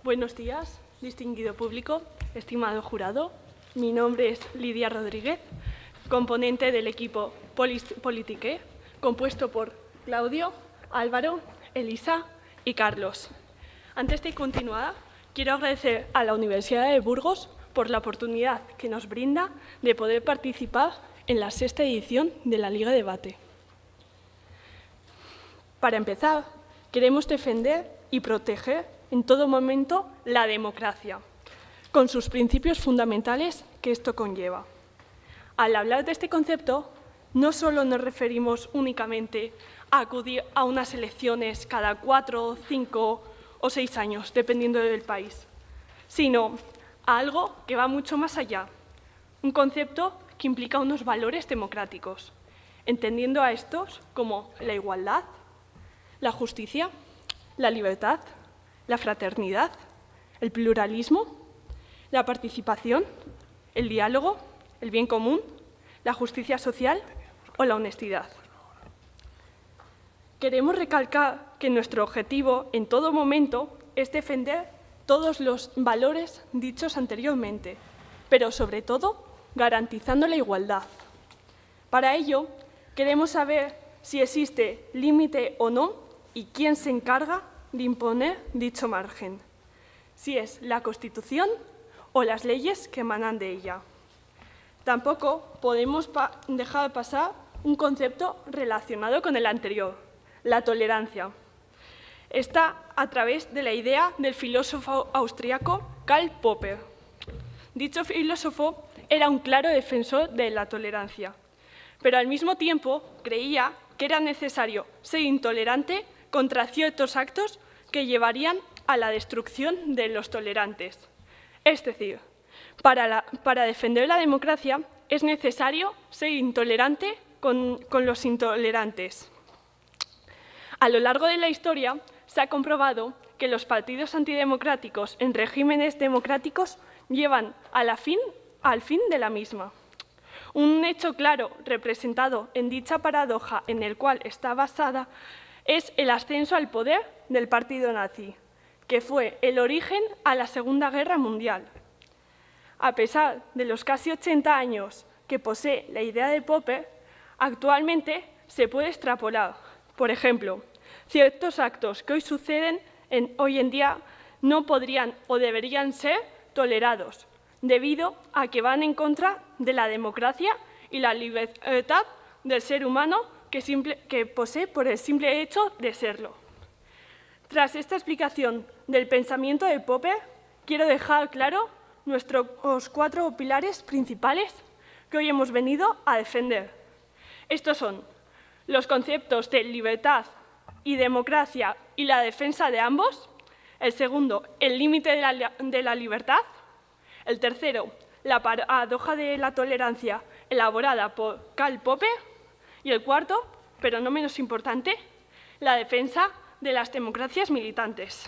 Buenos días, distinguido público, estimado jurado. Mi nombre es Lidia Rodríguez, componente del equipo Politique, compuesto por Claudio, Álvaro, Elisa y Carlos. Antes de continuar, quiero agradecer a la Universidad de Burgos por la oportunidad que nos brinda de poder participar en la 6ª edición de la Liga Debate. Para empezar, queremos defender y proteger en todo momento la democracia, con sus principios fundamentales que esto conlleva. Al hablar de este concepto, no solo nos referimos únicamente a acudir a unas elecciones cada 4, 5 o 6 años, dependiendo del país, sino a algo que va mucho más allá, un concepto que implica unos valores democráticos, entendiendo a estos como la igualdad, la justicia, la libertad, la fraternidad, el pluralismo, la participación, el diálogo, el bien común, la justicia social o la honestidad. Queremos recalcar que nuestro objetivo en todo momento es defender todos los valores dichos anteriormente, pero sobre todo garantizando la igualdad. Para ello, queremos saber si existe límite o no y quién se encarga de imponer dicho margen, si es la Constitución o las leyes que emanan de ella. Tampoco podemos dejar pasar un concepto relacionado con el anterior, la tolerancia. Está a través de la idea del filósofo austriaco Karl Popper. Dicho filósofo era un claro defensor de la tolerancia, pero al mismo tiempo creía que era necesario ser intolerante contra ciertos actos que llevarían a la destrucción de los tolerantes. Es decir, para defender la democracia es necesario ser intolerante con los intolerantes. A lo largo de la historia se ha comprobado que los partidos antidemocráticos en regímenes democráticos llevan al fin de la misma. Un hecho claro representado en dicha paradoja en el cual está basada es el ascenso al poder del partido nazi, que fue el origen a la Segunda Guerra Mundial. A pesar de los casi 80 años que posee la idea de Popper, actualmente se puede extrapolar. Por ejemplo, ciertos actos que hoy suceden hoy en día no podrían o deberían ser tolerados, debido a que van en contra de la democracia y la libertad del ser humano que posee por el simple hecho de serlo. Tras esta explicación del pensamiento de Popper, quiero dejar claro nuestros 4 pilares principales que hoy hemos venido a defender. Estos son los conceptos de libertad y democracia y la defensa de ambos. El segundo, el límite de la libertad. El tercero, la paradoja de la tolerancia elaborada por Karl Popper. Y el cuarto, pero no menos importante, la defensa de las democracias militantes.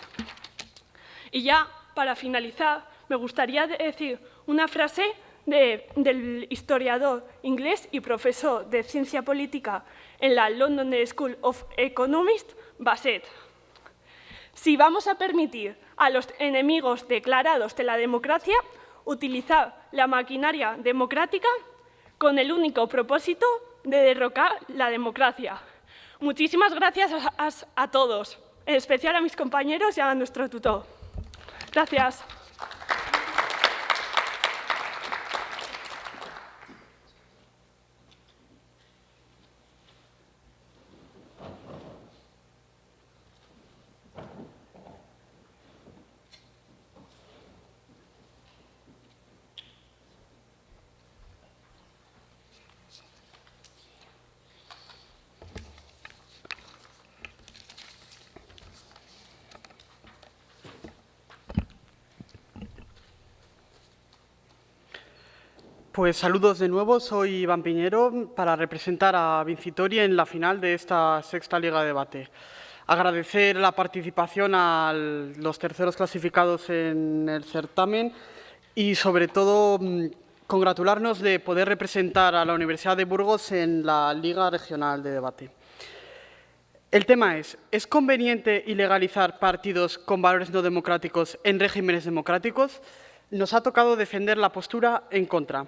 Y ya, para finalizar, me gustaría decir una frase del historiador inglés y profesor de ciencia política en la London School of Economics, Bassett. Si vamos a permitir a los enemigos declarados de la democracia utilizar la maquinaria democrática con el único propósito de derrocar la democracia. Muchísimas gracias a todos, en especial a mis compañeros y a nuestro tutor. Gracias. Pues saludos de nuevo, soy Iván Piñero para representar a Vincitori en la final de esta 6ª Liga de Debate. Agradecer la participación a los terceros clasificados en el certamen y sobre todo congratularnos de poder representar a la Universidad de Burgos en la Liga Regional de Debate. El tema ¿es conveniente ilegalizar partidos con valores no democráticos en regímenes democráticos? Nos ha tocado defender la postura en contra.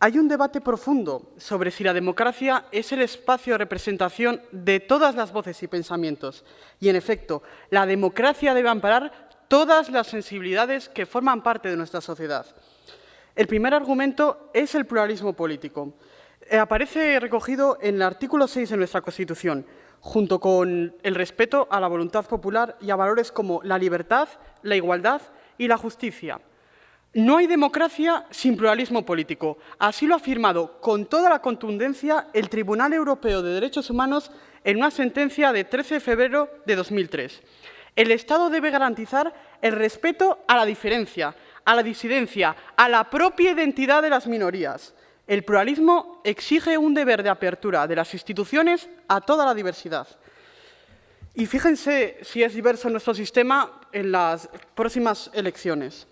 Hay un debate profundo sobre si la democracia es el espacio de representación de todas las voces y pensamientos. Y, en efecto, la democracia debe amparar todas las sensibilidades que forman parte de nuestra sociedad. El primer argumento es el pluralismo político. Aparece recogido en el artículo 6 de nuestra Constitución, junto con el respeto a la voluntad popular y a valores como la libertad, la igualdad y la justicia. No hay democracia sin pluralismo político. Así lo ha afirmado con toda la contundencia el Tribunal Europeo de Derechos Humanos en una sentencia de 13 de febrero de 2003. El Estado debe garantizar el respeto a la diferencia, a la disidencia, a la propia identidad de las minorías. El pluralismo exige un deber de apertura de las instituciones a toda la diversidad. Y fíjense si es diverso nuestro sistema en las próximas elecciones.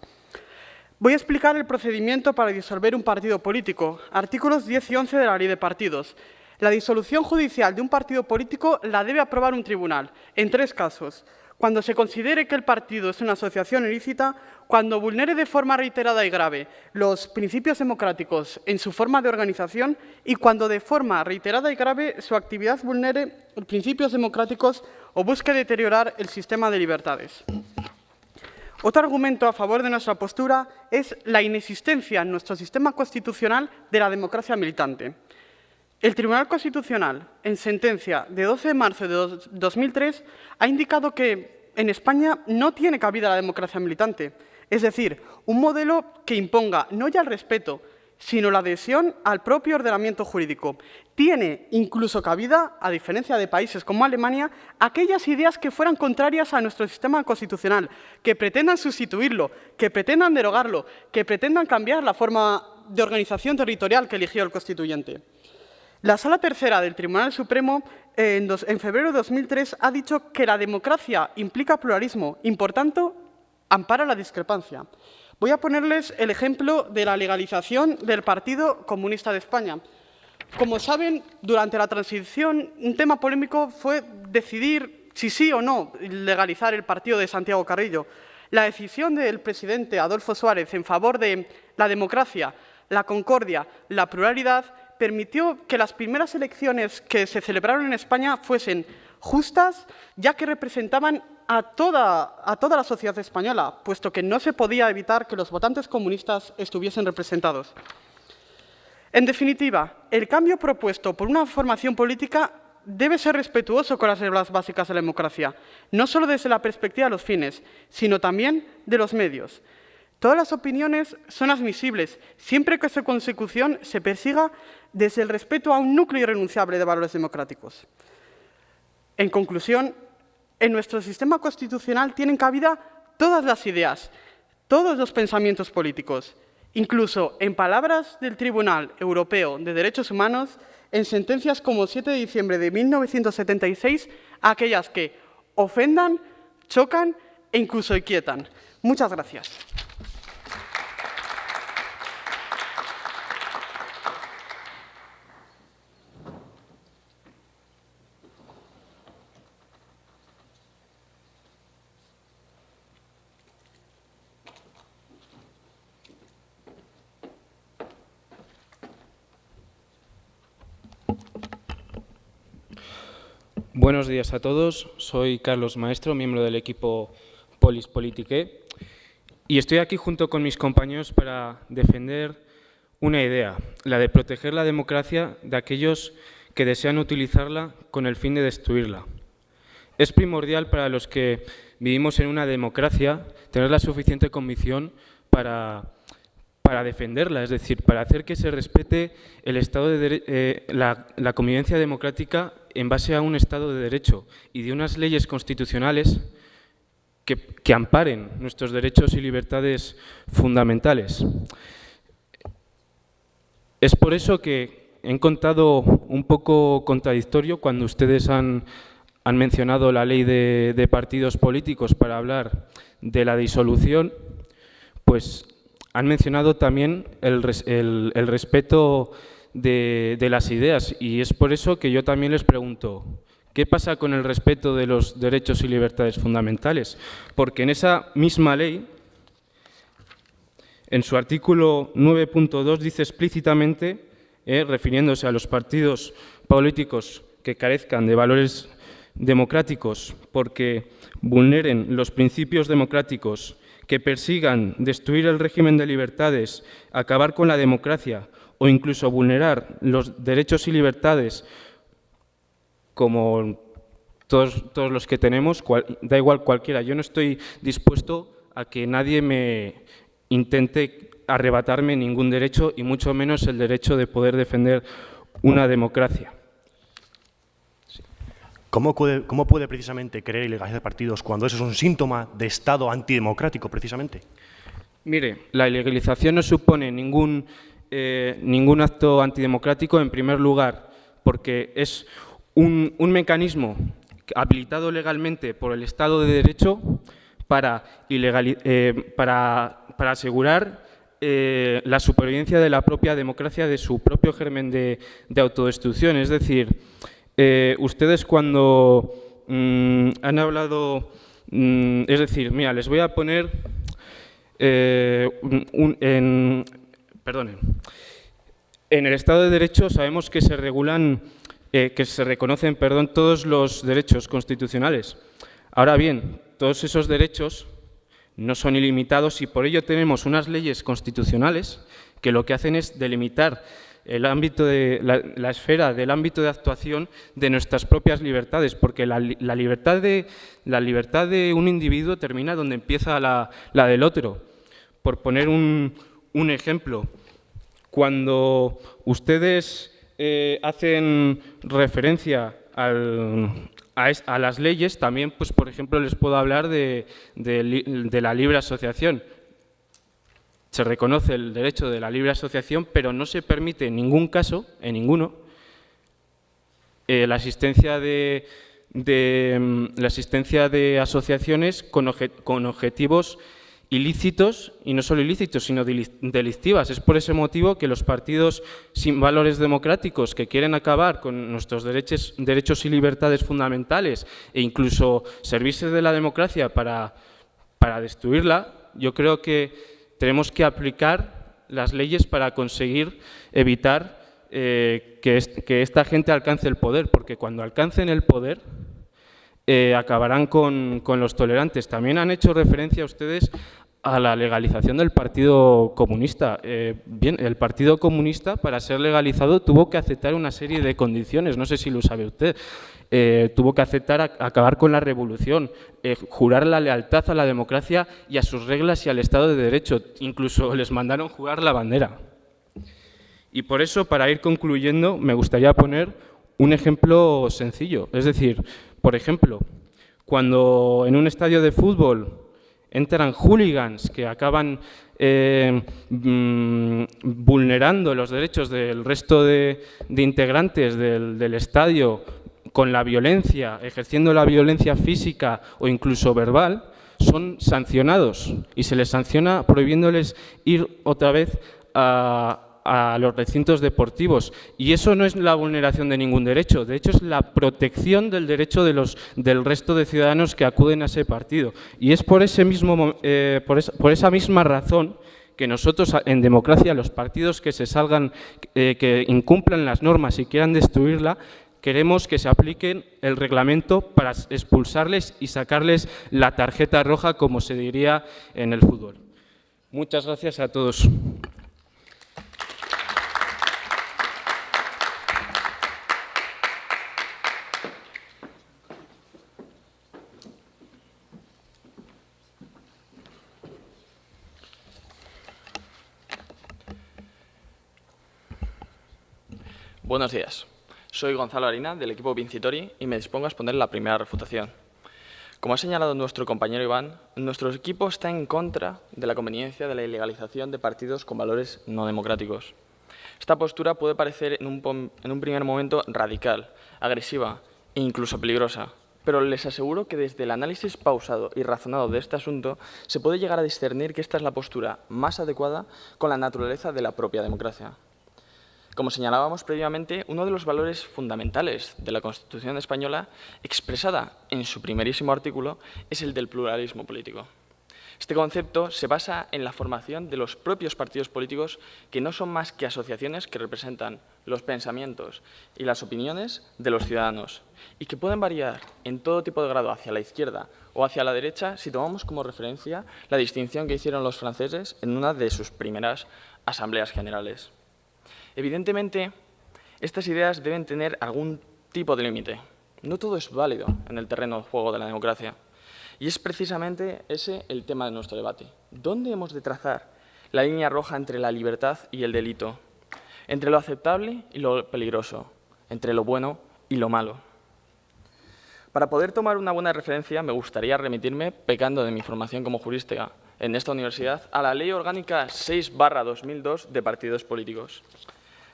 Voy a explicar el procedimiento para disolver un partido político. Artículos 10 y 11 de la Ley de Partidos. La disolución judicial de un partido político la debe aprobar un tribunal, en 3 casos. Cuando se considere que el partido es una asociación ilícita, cuando vulnere de forma reiterada y grave los principios democráticos en su forma de organización y cuando de forma reiterada y grave su actividad vulnere los principios democráticos o busque deteriorar el sistema de libertades. Otro argumento a favor de nuestra postura es la inexistencia en nuestro sistema constitucional de la democracia militante. El Tribunal Constitucional, en sentencia de 12 de marzo de 2003, ha indicado que en España no tiene cabida la democracia militante, es decir, un modelo que imponga no ya el respeto, sino la adhesión al propio ordenamiento jurídico. Tiene incluso cabida, a diferencia de países como Alemania, aquellas ideas que fueran contrarias a nuestro sistema constitucional, que pretendan sustituirlo, que pretendan derogarlo, que pretendan cambiar la forma de organización territorial que eligió el constituyente. La Sala Tercera del Tribunal Supremo, en febrero de 2003, ha dicho que la democracia implica pluralismo y, por tanto, ampara la discrepancia. Voy a ponerles el ejemplo de la legalización del Partido Comunista de España. Como saben, durante la transición, un tema polémico fue decidir si sí o no legalizar el partido de Santiago Carrillo. La decisión del presidente Adolfo Suárez en favor de la democracia, la concordia, la pluralidad, permitió que las primeras elecciones que se celebraron en España fuesen justas, ya que representaban a toda la sociedad española, puesto que no se podía evitar que los votantes comunistas estuviesen representados. En definitiva, el cambio propuesto por una formación política debe ser respetuoso con las reglas básicas de la democracia, no solo desde la perspectiva de los fines, sino también de los medios. Todas las opiniones son admisibles, siempre que su consecución se persiga desde el respeto a un núcleo irrenunciable de valores democráticos. En conclusión, en nuestro sistema constitucional tienen cabida todas las ideas, todos los pensamientos políticos, incluso, en palabras del Tribunal Europeo de Derechos Humanos, en sentencias como 7 de diciembre de 1976, aquellas que ofendan, chocan e incluso inquietan. Muchas gracias. Buenos días a todos. Soy Carlos Maestro, miembro del equipo Polis Politique, y estoy aquí junto con mis compañeros para defender una idea, la de proteger la democracia de aquellos que desean utilizarla con el fin de destruirla. Es primordial para los que vivimos en una democracia tener la suficiente convicción para defenderla, es decir, para hacer que se respete el Estado de la convivencia democrática en base a un Estado de Derecho y de unas leyes constitucionales que amparen nuestros derechos y libertades fundamentales. Es por eso que he encontrado un poco contradictorio cuando ustedes han mencionado la ley de partidos políticos para hablar de la disolución, pues han mencionado también el respeto de las ideas, y es por eso que yo también les pregunto, ¿qué pasa con el respeto de los derechos y libertades fundamentales? Porque en esa misma ley, en su artículo 9.2, dice explícitamente, refiriéndose a los partidos políticos que carezcan de valores democráticos porque vulneren los principios democráticos, que persigan destruir el régimen de libertades, acabar con la democracia o incluso vulnerar los derechos y libertades como todos los que tenemos, da igual cualquiera. Yo no estoy dispuesto a que nadie me intente arrebatarme ningún derecho y mucho menos el derecho de poder defender una democracia. ¿Cómo puede precisamente querer ilegalizar partidos cuando eso es un síntoma de Estado antidemocrático, precisamente? Mire, la ilegalización no supone ningún acto antidemocrático, en primer lugar, porque es un mecanismo habilitado legalmente por el Estado de Derecho para asegurar la supervivencia de la propia democracia, de su propio germen de autodestrucción. Es decir, ustedes cuando han hablado, es decir, mira, les voy a poner en el Estado de Derecho sabemos que se regulan, que se reconocen, todos los derechos constitucionales. Ahora bien, todos esos derechos no son ilimitados y por ello tenemos unas leyes constitucionales que lo que hacen es delimitar el ámbito de la esfera del ámbito de actuación de nuestras propias libertades, porque la libertad de un individuo termina donde empieza la del otro. Por poner un ejemplo, cuando ustedes hacen referencia a las leyes, también, pues, por ejemplo, les puedo hablar de la libre asociación. Se reconoce el derecho de la libre asociación, pero no se permite en ningún caso, en ninguno, la asistencia de asociaciones con objetivos ilícitos, y no solo ilícitos, sino delictivas. Es por ese motivo que los partidos sin valores democráticos que quieren acabar con nuestros derechos y libertades fundamentales e incluso servirse de la democracia para destruirla, yo creo que tenemos que aplicar las leyes para conseguir evitar que esta gente alcance el poder, porque cuando alcancen el poder acabarán con los tolerantes. También han hecho referencia ustedes a la legalización del Partido Comunista. Bien, el Partido Comunista, para ser legalizado, tuvo que aceptar una serie de condiciones, no sé si lo sabe usted. Tuvo que aceptar acabar con la revolución, jurar la lealtad a la democracia y a sus reglas y al Estado de Derecho. Incluso les mandaron jurar la bandera. Y por eso, para ir concluyendo, me gustaría poner un ejemplo sencillo. Es decir, por ejemplo, cuando en un estadio de fútbol entran hooligans que acaban vulnerando los derechos del resto de integrantes del estadio con la violencia, ejerciendo la violencia física o incluso verbal, son sancionados y se les sanciona prohibiéndoles ir otra vez a los recintos deportivos. Y eso no es la vulneración de ningún derecho, de hecho es la protección del derecho del resto de ciudadanos que acuden a ese partido. Y es por esa misma razón que nosotros en democracia, los partidos que se salgan, que incumplan las normas y quieran destruirla, queremos que se apliquen el reglamento para expulsarles y sacarles la tarjeta roja, como se diría en el fútbol. Muchas gracias a todos. Buenos días. Soy Gonzalo Harina, del equipo Vincitori, y me dispongo a exponer la primera refutación. Como ha señalado nuestro compañero Iván, nuestro equipo está en contra de la conveniencia de la ilegalización de partidos con valores no democráticos. Esta postura puede parecer en un primer momento radical, agresiva e incluso peligrosa, pero les aseguro que desde el análisis pausado y razonado de este asunto se puede llegar a discernir que esta es la postura más adecuada con la naturaleza de la propia democracia. Como señalábamos previamente, uno de los valores fundamentales de la Constitución española, expresada en su primerísimo artículo, es el del pluralismo político. Este concepto se basa en la formación de los propios partidos políticos, que no son más que asociaciones que representan los pensamientos y las opiniones de los ciudadanos y que pueden variar en todo tipo de grado hacia la izquierda o hacia la derecha si tomamos como referencia la distinción que hicieron los franceses en una de sus primeras asambleas generales. Evidentemente, estas ideas deben tener algún tipo de límite. No todo es válido en el terreno de juego de la democracia. Y es precisamente ese el tema de nuestro debate. ¿Dónde hemos de trazar la línea roja entre la libertad y el delito? Entre lo aceptable y lo peligroso, entre lo bueno y lo malo. Para poder tomar una buena referencia, me gustaría remitirme, pecando de mi formación como jurista en esta universidad, a la Ley Orgánica 6/2002 de partidos políticos.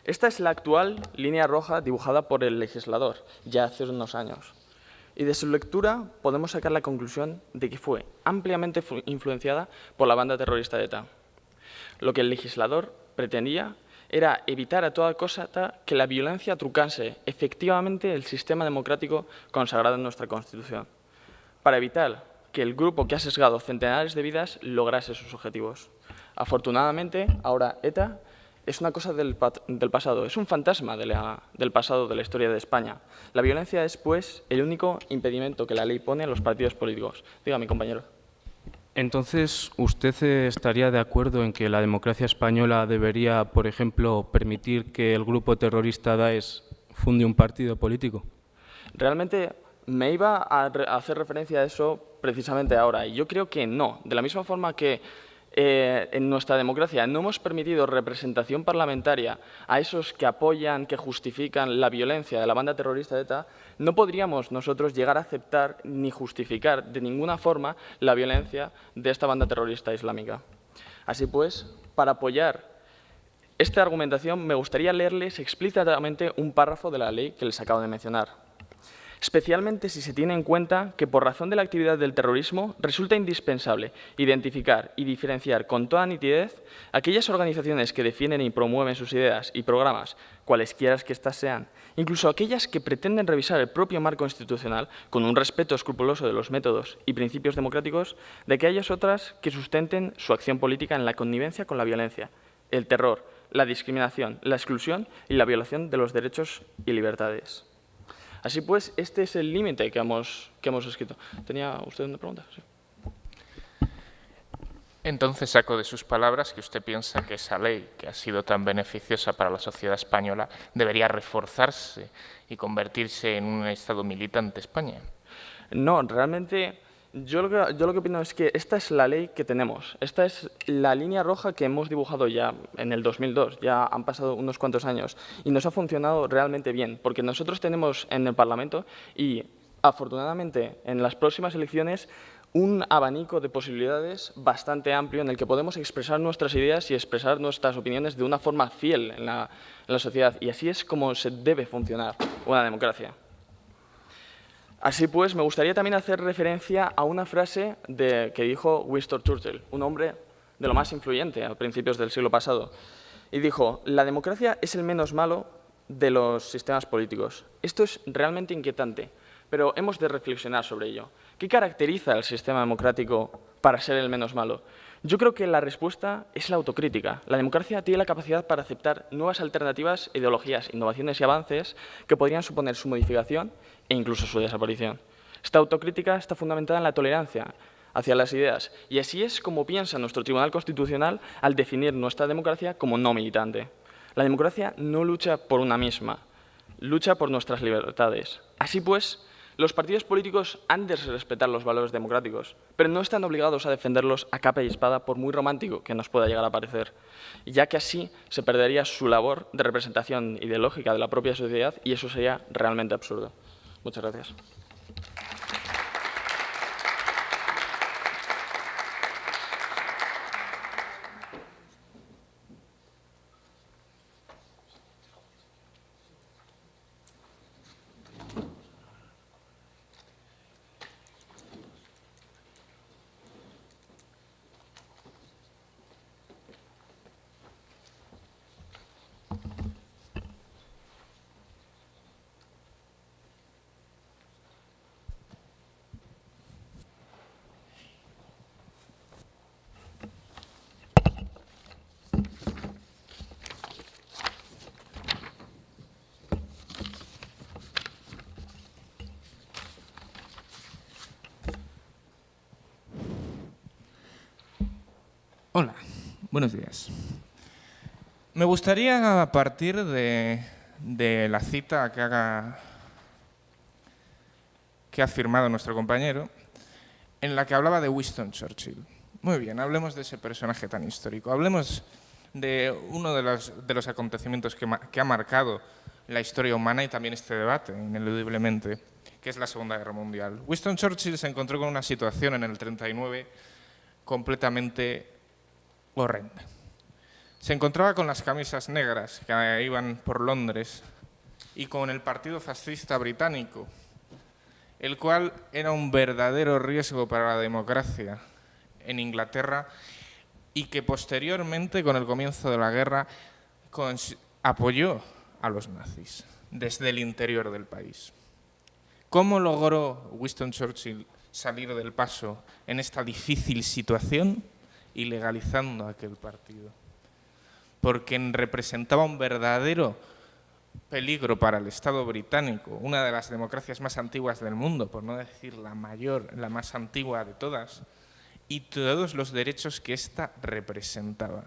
Esta es la actual línea roja dibujada por el legislador, ya hace unos años. Y de su lectura podemos sacar la conclusión de que fue ampliamente influenciada por la banda terrorista de ETA. Lo que el legislador pretendía era evitar a toda costa que la violencia trucase efectivamente el sistema democrático consagrado en nuestra Constitución, para evitar que el grupo que ha sesgado centenares de vidas lograse sus objetivos. Afortunadamente, ahora ETA es una cosa del pasado, es un fantasma del pasado de la historia de España. La violencia es, pues, el único impedimento que la ley pone a los partidos políticos. Diga, mi compañero. Entonces, ¿usted estaría de acuerdo en que la democracia española debería, por ejemplo, permitir que el grupo terrorista Daesh funde un partido político? Realmente me iba a hacer referencia a eso precisamente ahora, y yo creo que no. De la misma forma que en nuestra democracia no hemos permitido representación parlamentaria a esos que apoyan, que justifican la violencia de la banda terrorista de ETA, no podríamos nosotros llegar a aceptar ni justificar de ninguna forma la violencia de esta banda terrorista islámica. Así pues, para apoyar esta argumentación, me gustaría leerles explícitamente un párrafo de la ley que les acabo de mencionar. Especialmente si se tiene en cuenta que, por razón de la actividad del terrorismo, resulta indispensable identificar y diferenciar con toda nitidez aquellas organizaciones que defienden y promueven sus ideas y programas, cualesquiera que éstas sean, incluso aquellas que pretenden revisar el propio marco institucional con un respeto escrupuloso de los métodos y principios democráticos, de aquellas otras que sustenten su acción política en la connivencia con la violencia, el terror, la discriminación, la exclusión y la violación de los derechos y libertades. Así pues, este es el límite que hemos escrito. ¿Tenía usted una pregunta? Sí. Entonces saco de sus palabras que usted piensa que esa ley, que ha sido tan beneficiosa para la sociedad española, debería reforzarse y convertirse en un Estado militante España. No, realmente yo lo que opino es que esta es la ley que tenemos. Esta es la línea roja que hemos dibujado ya en el 2002. Ya han pasado unos cuantos años y nos ha funcionado realmente bien, porque nosotros tenemos en el Parlamento y, afortunadamente, en las próximas elecciones, un abanico de posibilidades bastante amplio en el que podemos expresar nuestras ideas y expresar nuestras opiniones de una forma fiel en la sociedad. Y así es como se debe funcionar una democracia. Así pues, me gustaría también hacer referencia a una frase que dijo Winston Churchill, un hombre de lo más influyente a principios del siglo pasado. Y dijo: la democracia es el menos malo de los sistemas políticos. Esto es realmente inquietante, pero hemos de reflexionar sobre ello. ¿Qué caracteriza al sistema democrático para ser el menos malo? Yo creo que la respuesta es la autocrítica. La democracia tiene la capacidad para aceptar nuevas alternativas, ideologías, innovaciones y avances que podrían suponer su modificación e incluso su desaparición. Esta autocrítica está fundamentada en la tolerancia hacia las ideas, y así es como piensa nuestro Tribunal Constitucional al definir nuestra democracia como no militante. La democracia no lucha por una misma, lucha por nuestras libertades. Así pues, los partidos políticos han de respetar los valores democráticos, pero no están obligados a defenderlos a capa y espada, por muy romántico que nos pueda llegar a parecer, ya que así se perdería su labor de representación ideológica de la propia sociedad y eso sería realmente absurdo. Muchas gracias. Hola, buenos días. Me gustaría, a partir de la cita que ha firmado nuestro compañero, en la que hablaba de Winston Churchill. Muy bien, hablemos de ese personaje tan histórico. Hablemos de uno de los acontecimientos que ha marcado la historia humana y también este debate, ineludiblemente, que es la Segunda Guerra Mundial. Winston Churchill se encontró con una situación en el 39 completamente horrenda. Se encontraba con las camisas negras que iban por Londres y con el Partido Fascista Británico, el cual era un verdadero riesgo para la democracia en Inglaterra y que posteriormente, con el comienzo de la guerra, apoyó a los nazis desde el interior del país. ¿Cómo logró Winston Churchill salir del paso en esta difícil situación? Ilegalizando aquel partido, porque representaba un verdadero peligro para el Estado británico, una de las democracias más antiguas del mundo, por no decir la mayor, la más antigua de todas, y todos los derechos que ésta representaba.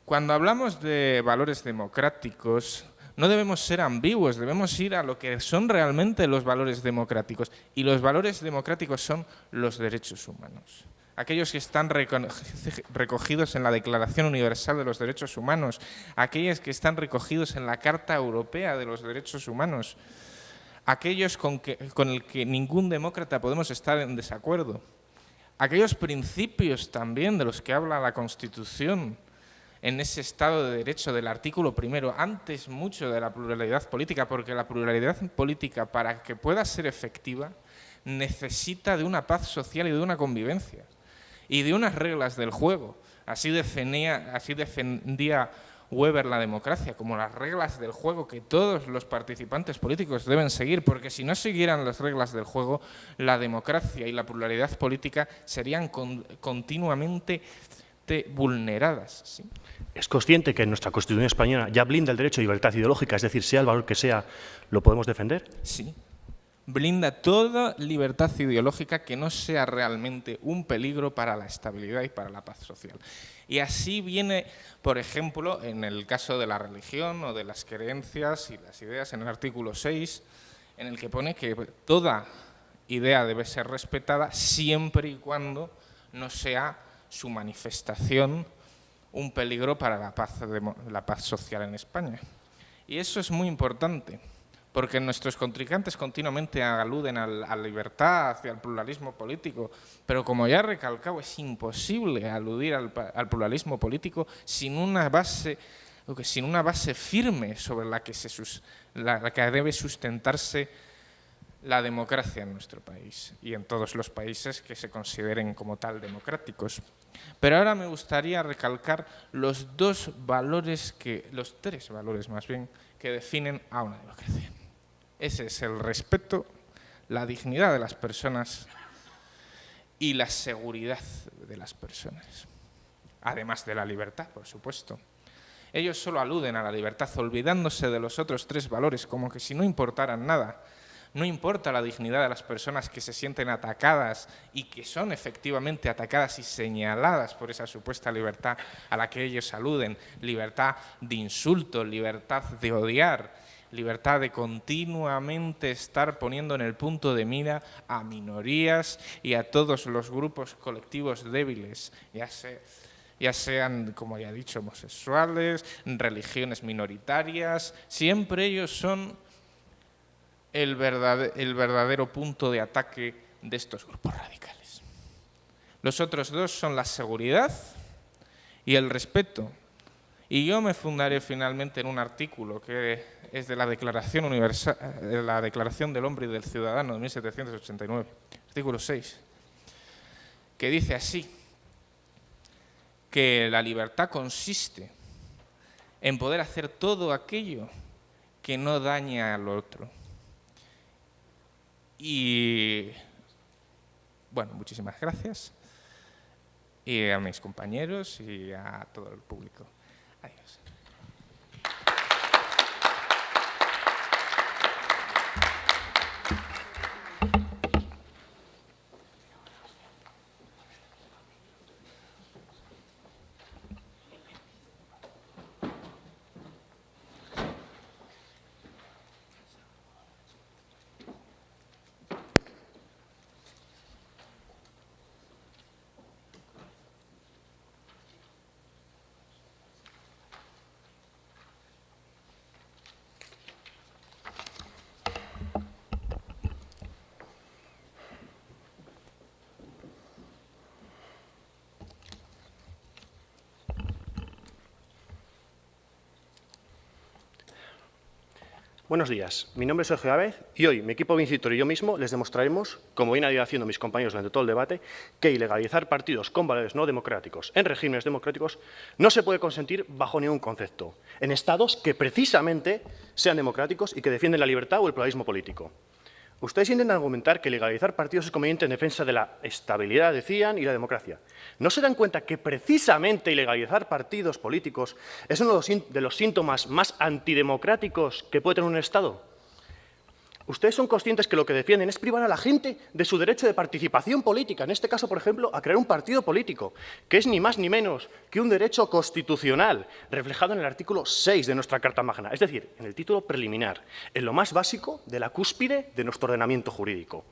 Cuando hablamos de valores democráticos, no debemos ser ambiguos, debemos ir a lo que son realmente los valores democráticos, y los valores democráticos son los derechos humanos. Aquellos que están recogidos en la Declaración Universal de los Derechos Humanos, aquellos que están recogidos en la Carta Europea de los Derechos Humanos, aquellos con el que ningún demócrata podemos estar en desacuerdo, aquellos principios también de los que habla la Constitución en ese Estado de Derecho del artículo 1, antes mucho de la pluralidad política, porque la pluralidad política, para que pueda ser efectiva, necesita de una paz social y de una convivencia y de unas reglas del juego. Así defendía Weber la democracia, como las reglas del juego que todos los participantes políticos deben seguir, porque si no siguieran las reglas del juego, la democracia y la pluralidad política serían continuamente vulneradas. ¿Sí? ¿Es consciente que nuestra Constitución española ya blinda el derecho a libertad ideológica? Es decir, sea el valor que sea, ¿lo podemos defender? Sí. Blinda toda libertad ideológica que no sea realmente un peligro para la estabilidad y para la paz social. Y así viene, por ejemplo, en el caso de la religión o de las creencias y las ideas, en el artículo 6, en el que pone que toda idea debe ser respetada siempre y cuando no sea su manifestación un peligro para la paz social en España. Y eso es muy importante, porque nuestros contrincantes continuamente aluden a la libertad y al pluralismo político, pero como ya he recalcado, es imposible aludir al pluralismo político sin una base firme sobre la que debe sustentarse la democracia en nuestro país y en todos los países que se consideren como tal democráticos. Pero ahora me gustaría recalcar los tres valores más bien, que definen a una democracia. Ese es el respeto, la dignidad de las personas y la seguridad de las personas, además de la libertad, por supuesto. Ellos solo aluden a la libertad, olvidándose de los otros tres valores, como que si no importaran nada. No importa la dignidad de las personas que se sienten atacadas y que son efectivamente atacadas y señaladas por esa supuesta libertad a la que ellos aluden, libertad de insulto, libertad de odiar, libertad de continuamente estar poniendo en el punto de mira a minorías y a todos los grupos colectivos débiles, ya sean, como ya he dicho, homosexuales, religiones minoritarias, siempre ellos son el verdadero punto de ataque de estos grupos radicales. Los otros dos son la seguridad y el respeto. Y yo me fundaré finalmente en un artículo que es de la Declaración Universal, de la Declaración del Hombre y del Ciudadano de 1789, artículo 6, que dice así, que la libertad consiste en poder hacer todo aquello que no daña al otro. Y, bueno, muchísimas gracias. Y a mis compañeros y a todo el público. Adiós. Buenos días, mi nombre es Sergio Ávez y hoy mi equipo Vincitor y yo mismo les demostraremos, como vienen haciendo mis compañeros durante todo el debate, que ilegalizar partidos con valores no democráticos en regímenes democráticos no se puede consentir bajo ningún concepto, en estados que precisamente sean democráticos y que defienden la libertad o el pluralismo político. Ustedes intentan argumentar que legalizar partidos es conveniente en defensa de la estabilidad, decían, y la democracia. ¿No se dan cuenta que precisamente ilegalizar partidos políticos es uno de los síntomas más antidemocráticos que puede tener un Estado? Ustedes son conscientes que lo que defienden es privar a la gente de su derecho de participación política, en este caso, por ejemplo, a crear un partido político, que es ni más ni menos que un derecho constitucional, reflejado en el artículo 6 de nuestra Carta Magna, es decir, en el título preliminar, en lo más básico de la cúspide de nuestro ordenamiento jurídico.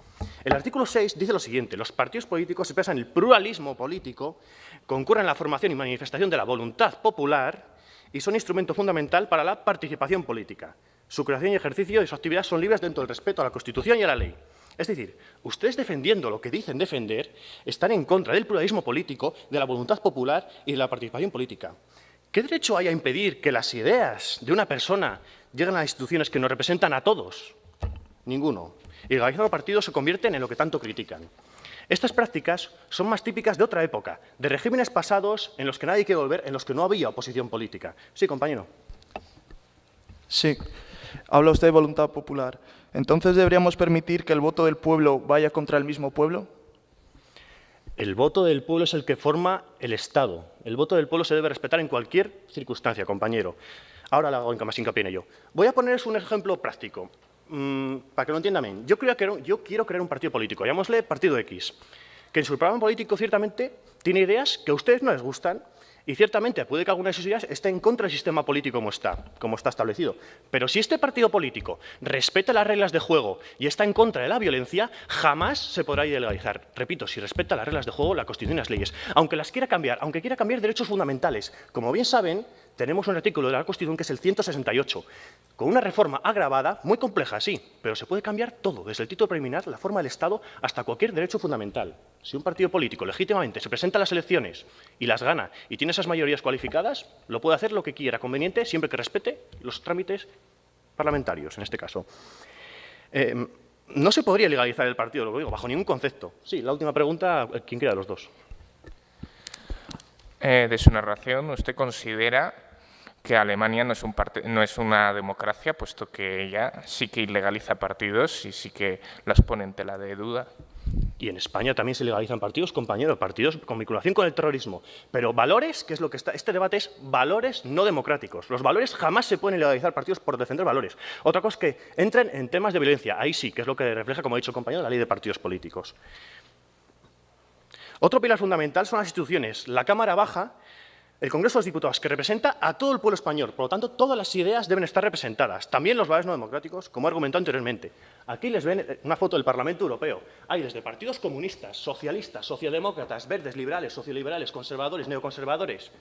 El artículo 6 dice lo siguiente: los partidos políticos se expresan el pluralismo político, concurren en la formación y manifestación de la voluntad popular y son instrumento fundamental para la participación política. Su creación y ejercicio de su actividad son libres dentro del respeto a la Constitución y a la ley. Es decir, ustedes defendiendo lo que dicen defender, están en contra del pluralismo político, de la voluntad popular y de la participación política. ¿Qué derecho hay a impedir que las ideas de una persona lleguen a las instituciones que nos representan a todos? Ninguno. Y legalizando partidos se convierten en lo que tanto critican. Estas prácticas son más típicas de otra época, de regímenes pasados en los que nadie quiere volver, en los que no había oposición política. Sí, compañero. Sí. Habla usted de voluntad popular. ¿Entonces deberíamos permitir que el voto del pueblo vaya contra el mismo pueblo? El voto del pueblo es el que forma el Estado. El voto del pueblo se debe respetar en cualquier circunstancia, compañero. Ahora le hago más hincapié en ello. Voy a poneros un ejemplo práctico, para que lo entiendan bien. Yo quiero crear un partido político, llamémosle Partido X, que en su programa político ciertamente tiene ideas que a ustedes no les gustan, y ciertamente puede que alguna de sus ideas esté en contra del sistema político como está establecido. Pero si este partido político respeta las reglas de juego y está en contra de la violencia, jamás se podrá ilegalizar. Repito, si respeta las reglas de juego, la Constitución y las leyes. Aunque quiera cambiar derechos fundamentales. Como bien saben, tenemos un artículo de la Constitución que es el 168, con una reforma agravada, muy compleja, sí, pero se puede cambiar todo, desde el título preliminar, la forma del Estado, hasta cualquier derecho fundamental. Si un partido político legítimamente se presenta a las elecciones y las gana y tiene esas mayorías cualificadas, lo puede hacer lo que quiera conveniente, siempre que respete los trámites parlamentarios, en este caso. No se podría legalizar el partido, lo digo, bajo ningún concepto. Sí, la última pregunta, ¿quién quiera de los dos? De su narración, ¿usted considera que Alemania no es una democracia, puesto que ella sí que ilegaliza partidos y sí que las pone en tela de duda? Y en España también se legalizan partidos, compañeros, partidos con vinculación con el terrorismo. Pero valores, que es lo que está... Este debate es valores no democráticos. Los valores jamás se pueden legalizar partidos por defender valores. Otra cosa es que entren en temas de violencia. Ahí sí, que es lo que refleja, como ha dicho el compañero, la ley de partidos políticos. Otro pilar fundamental son las instituciones. La Cámara Baja, el Congreso de los Diputados, que representa a todo el pueblo español. Por lo tanto, todas las ideas deben estar representadas. También los valores no democráticos, como he argumentado anteriormente. Aquí les ven una foto del Parlamento Europeo. Hay desde partidos comunistas, socialistas, socialdemócratas, verdes, liberales, socioliberales, conservadores, neoconservadores,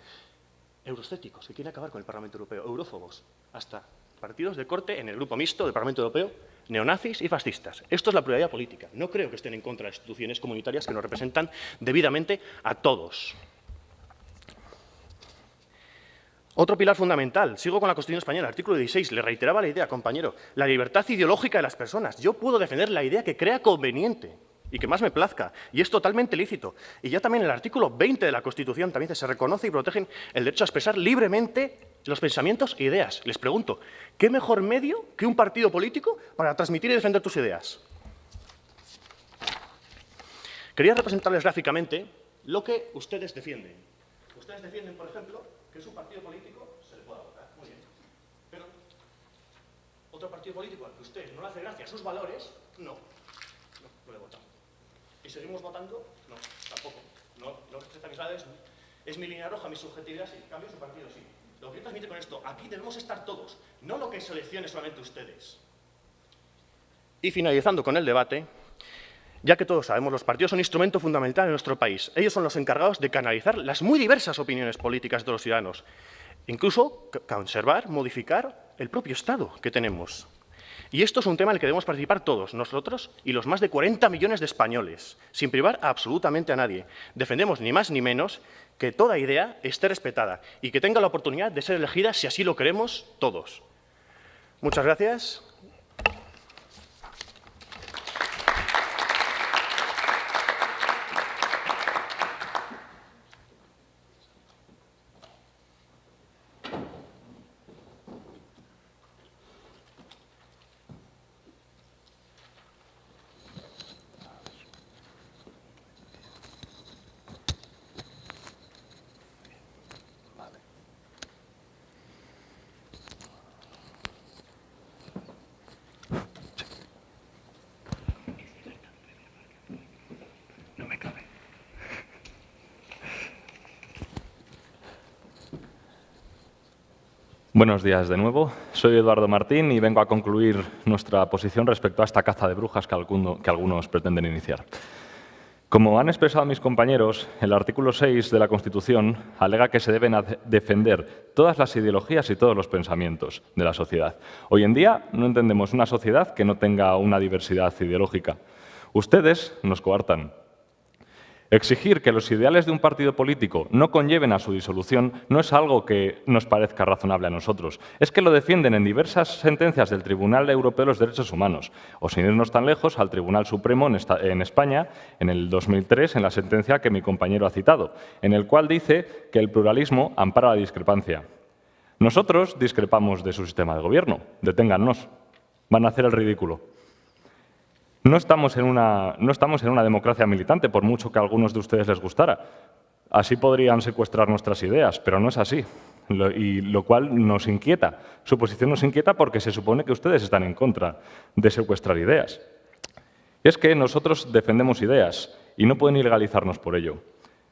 euroscépticos, que quieren acabar con el Parlamento Europeo, eurófobos, hasta partidos de corte en el grupo mixto del Parlamento Europeo, neonazis y fascistas. Esto es la pluralidad política. No creo que estén en contra de las instituciones comunitarias que nos representan debidamente a todos. Otro pilar fundamental, sigo con la Constitución española, artículo 16, le reiteraba la idea, compañero, la libertad ideológica de las personas. Yo puedo defender la idea que crea conveniente y que más me plazca, y es totalmente lícito. Y ya también en el artículo 20 de la Constitución también se reconoce y protegen el derecho a expresar libremente los pensamientos e ideas. Les pregunto, ¿qué mejor medio que un partido político para transmitir y defender tus ideas? Quería representarles gráficamente lo que ustedes defienden. Ustedes defienden, por ejemplo, que es un partido político, se le pueda votar, muy bien. Pero otro partido político al que usted no le hace gracia a sus valores, no le votan. ¿Y seguimos votando? No, tampoco. No respeta mis valores, es mi línea roja, mi subjetividad, sí. En cambio, su partido sí. Lo que yo transmito con esto, aquí debemos estar todos, no lo que seleccione solamente ustedes. Y finalizando con el debate, ya que todos sabemos, los partidos son un instrumento fundamental en nuestro país. Ellos son los encargados de canalizar las muy diversas opiniones políticas de todos los ciudadanos. Incluso conservar, modificar el propio Estado que tenemos. Y esto es un tema en el que debemos participar todos, nosotros y los más de 40 millones de españoles, sin privar absolutamente a nadie. Defendemos ni más ni menos que toda idea esté respetada y que tenga la oportunidad de ser elegida si así lo queremos todos. Muchas gracias. Buenos días de nuevo. Soy Eduardo Martín y vengo a concluir nuestra posición respecto a esta caza de brujas que algunos pretenden iniciar. Como han expresado mis compañeros, el artículo 6 de la Constitución alega que se deben defender todas las ideologías y todos los pensamientos de la sociedad. Hoy en día no entendemos una sociedad que no tenga una diversidad ideológica. Ustedes nos coartan. Exigir que los ideales de un partido político no conlleven a su disolución no es algo que nos parezca razonable a nosotros. Es que lo defienden en diversas sentencias del Tribunal Europeo de los Derechos Humanos, o sin irnos tan lejos, al Tribunal Supremo en España, en el 2003, en la sentencia que mi compañero ha citado, en el cual dice que el pluralismo ampara la discrepancia. Nosotros discrepamos de su sistema de gobierno. Deténgannos. Van a hacer el ridículo. No estamos en una democracia militante, por mucho que a algunos de ustedes les gustara. Así podrían secuestrar nuestras ideas, pero no es así, lo cual nos inquieta. Su posición nos inquieta porque se supone que ustedes están en contra de secuestrar ideas. Es que nosotros defendemos ideas y no pueden ilegalizarnos por ello.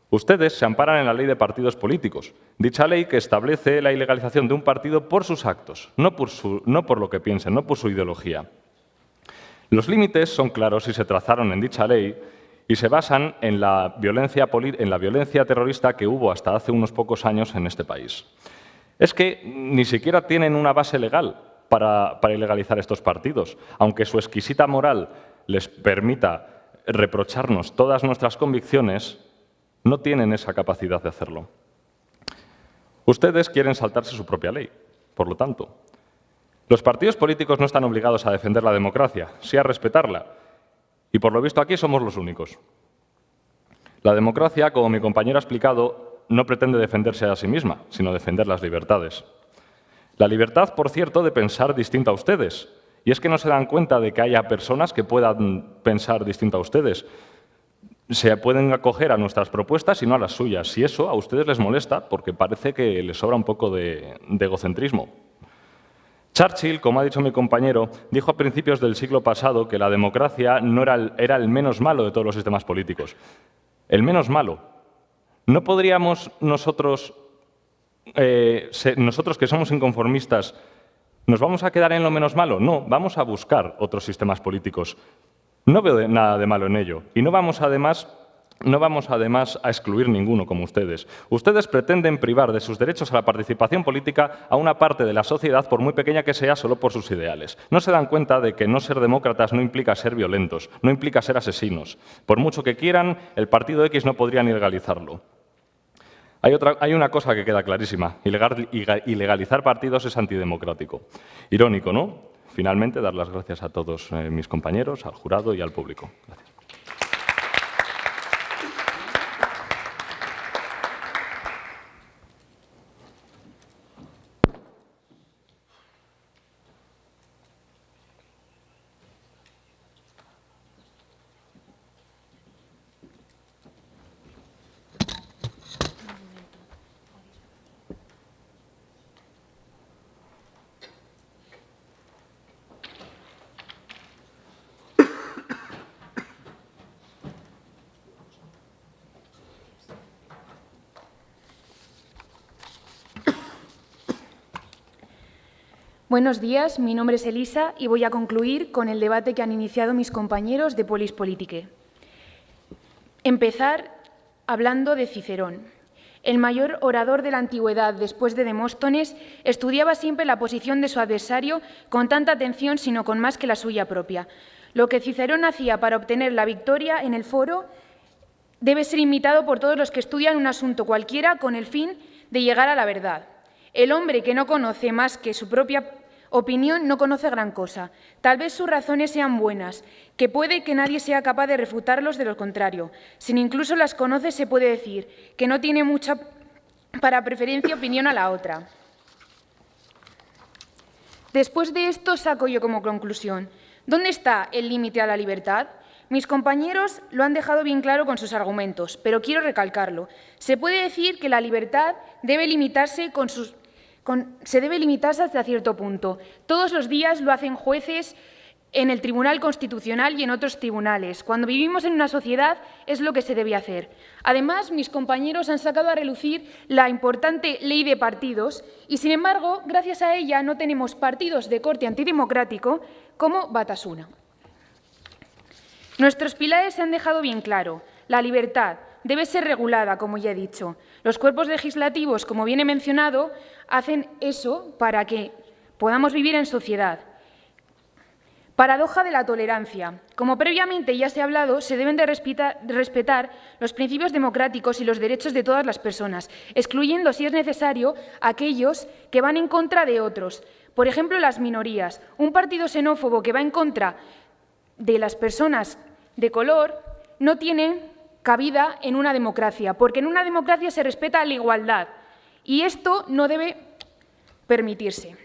Ustedes se amparan en la ley de partidos políticos, dicha ley que establece la ilegalización de un partido por sus actos, no por lo que piensen, no por su ideología. Los límites son claros y se trazaron en dicha ley y se basan en la violencia terrorista que hubo hasta hace unos pocos años en este país. Es que ni siquiera tienen una base legal para ilegalizar estos partidos, aunque su exquisita moral les permita reprocharnos todas nuestras convicciones, no tienen esa capacidad de hacerlo. Ustedes quieren saltarse su propia ley, por lo tanto. Los partidos políticos no están obligados a defender la democracia, sí a respetarla. Y por lo visto aquí somos los únicos. La democracia, como mi compañero ha explicado, no pretende defenderse a sí misma, sino defender las libertades. La libertad, por cierto, de pensar distinto a ustedes. Y es que no se dan cuenta de que haya personas que puedan pensar distinto a ustedes. Se pueden acoger a nuestras propuestas y no a las suyas. Si eso a ustedes les molesta, porque parece que les sobra un poco de egocentrismo. Churchill, como ha dicho mi compañero, dijo a principios del siglo pasado que la democracia era el menos malo de todos los sistemas políticos. El menos malo. ¿No podríamos nosotros que somos inconformistas, nos vamos a quedar en lo menos malo? No, vamos a buscar otros sistemas políticos. No veo nada de malo en ello. Y no vamos además a excluir ninguno como ustedes. Ustedes pretenden privar de sus derechos a la participación política a una parte de la sociedad, por muy pequeña que sea, solo por sus ideales. No se dan cuenta de que no ser demócratas no implica ser violentos, no implica ser asesinos. Por mucho que quieran, el partido X no podrían ilegalizarlo. Hay una cosa que queda clarísima. Ilegalizar partidos es antidemocrático. Irónico, ¿no? Finalmente, dar las gracias a todos mis compañeros, al jurado y al público. Gracias. Buenos días, mi nombre es Elisa y voy a concluir con el debate que han iniciado mis compañeros de Polis Politique. Empezar hablando de Cicerón. El mayor orador de la antigüedad, después de Demóstenes, estudiaba siempre la posición de su adversario con tanta atención, sino con más que la suya propia. Lo que Cicerón hacía para obtener la victoria en el foro debe ser imitado por todos los que estudian un asunto cualquiera con el fin de llegar a la verdad. El hombre que no conoce más que su propia opinión no conoce gran cosa. Tal vez sus razones sean buenas, que puede que nadie sea capaz de refutarlos de lo contrario. Si incluso las conoce, se puede decir que no tiene mucha para preferencia opinión a la otra. Después de esto saco yo como conclusión, ¿dónde está el límite a la libertad? Mis compañeros lo han dejado bien claro con sus argumentos, pero quiero recalcarlo. Se puede decir que la libertad debe limitarse hasta cierto punto. Todos los días lo hacen jueces en el Tribunal Constitucional y en otros tribunales. Cuando vivimos en una sociedad es lo que se debe hacer. Además, mis compañeros han sacado a relucir la importante ley de partidos y, sin embargo, gracias a ella no tenemos partidos de corte antidemocrático como Batasuna. Nuestros pilares se han dejado bien claro. La libertad debe ser regulada, como ya he dicho. Los cuerpos legislativos, como bien he mencionado, hacen eso para que podamos vivir en sociedad. Paradoja de la tolerancia. Como previamente ya se ha hablado, se deben de respetar los principios democráticos y los derechos de todas las personas, excluyendo, si es necesario, aquellos que van en contra de otros. Por ejemplo, las minorías. Un partido xenófobo que va en contra de las personas de color no tiene cabida en una democracia, porque en una democracia se respeta la igualdad y esto no debe permitirse.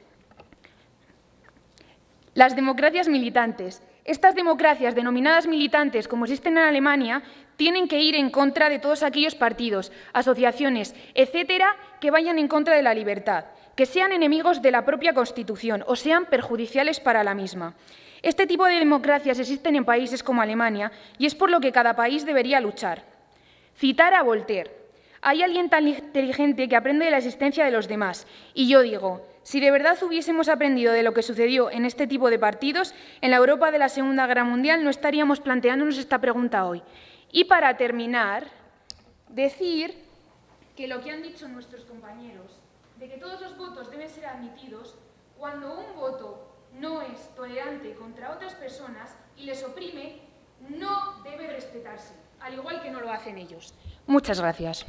Las democracias militantes. Estas democracias denominadas militantes, como existen en Alemania, tienen que ir en contra de todos aquellos partidos, asociaciones, etcétera, que vayan en contra de la libertad, que sean enemigos de la propia Constitución o sean perjudiciales para la misma. Este tipo de democracias existen en países como Alemania y es por lo que cada país debería luchar. Citar a Voltaire. Hay alguien tan inteligente que aprende de la existencia de los demás. Y yo digo, si de verdad hubiésemos aprendido de lo que sucedió en este tipo de partidos, en la Europa de la Segunda Guerra Mundial no estaríamos planteándonos esta pregunta hoy. Y para terminar, decir que lo que han dicho nuestros compañeros, de que todos los votos deben ser admitidos, cuando un voto no es tolerante contra otras personas y les oprime, no debe respetarse, al igual que no lo hacen ellos. Muchas gracias.